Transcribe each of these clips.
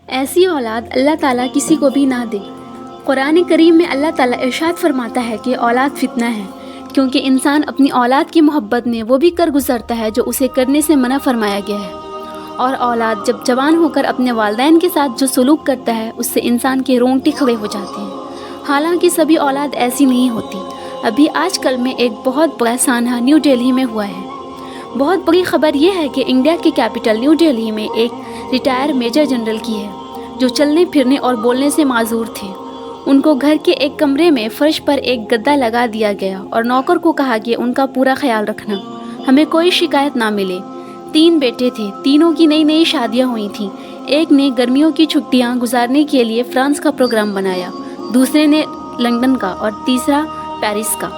ایسی اولاد اللہ تعالیٰ کسی کو بھی نہ دے۔ قرآن کریم میں اللہ تعالیٰ ارشاد فرماتا ہے کہ اولاد فتنہ ہے، کیونکہ انسان اپنی اولاد کی محبت میں وہ بھی کر گزرتا ہے جو اسے کرنے سے منع فرمایا گیا ہے، اور اولاد جب جوان ہو کر اپنے والدین کے ساتھ جو سلوک کرتا ہے اس سے انسان کے رونگٹے کھڑے ہو جاتے ہیں۔ حالانکہ سبھی اولاد ایسی نہیں ہوتی۔ ابھی آج کل میں ایک بہت بڑا سانحہ نیو دہلی میں ہوا ہے۔ بہت بڑی خبر یہ ہے کہ انڈیا کی کیپٹل نیو دہلی میں ایک ریٹائر میجر جنرل کی ہے جو چلنے پھرنے اور بولنے سے معذور تھے۔ ان کو گھر کے ایک کمرے میں فرش پر ایک گدا لگا دیا گیا اور نوکر کو کہا کہ ان کا پورا خیال رکھنا، ہمیں کوئی شکایت نہ ملے۔ 3 بیٹے تھے، تینوں کی نئی نئی شادیاں ہوئی تھیں۔ ایک نے گرمیوں کی چھٹیاں گزارنے کے لیے فرانس کا پروگرام بنایا، دوسرے نے لندن کا اور تیسرا پیرس کا۔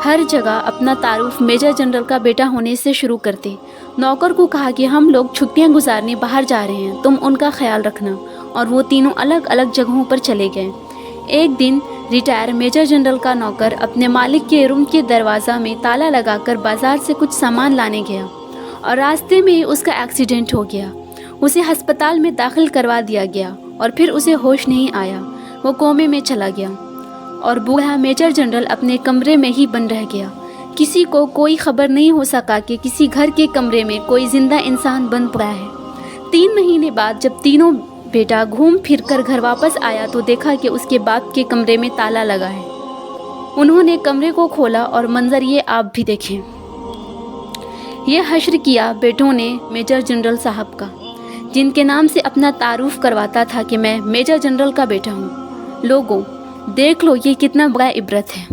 ہر جگہ اپنا تعارف میجر جنرل کا بیٹا ہونے سے شروع کرتے۔ نوکر کو کہا کہ ہم لوگ چھٹیاں گزارنے باہر جا رہے ہیں، تم ان کا خیال رکھنا، اور وہ تینوں الگ الگ جگہوں پر چلے گئے۔ ایک دن ریٹائر میجر جنرل کا نوکر اپنے مالک کے روم کے دروازہ میں تالا لگا کر بازار سے کچھ سامان لانے گیا اور راستے میں ہی اس کا ایکسیڈنٹ ہو گیا۔ اسے ہسپتال میں داخل کروا دیا گیا اور پھر اسے ہوش نہیں آیا، وہ کومے میں چلا گیا، اور بوڑھا میجر جنرل اپنے کمرے میں ہی بند رہ گیا۔ کسی کو کوئی خبر نہیں ہو سکا کہ کسی گھر کے کمرے میں کوئی زندہ انسان بند پڑا ہے۔ 3 مہینے بعد جب تینوں بیٹا گھوم پھر کر گھر واپس آیا تو دیکھا کہ اس کے باپ کے کمرے میں تالا لگا ہے۔ انہوں نے کمرے کو کھولا اور منظر یہ آپ بھی دیکھیں۔ یہ حشر کیا بیٹوں نے میجر جنرل صاحب کا، جن کے نام سے اپنا تعارف کرواتا تھا کہ میں میجر جنرل کا بیٹا ہوں۔ لوگوں، دیکھ لو یہ کتنا بڑا عبرت ہے۔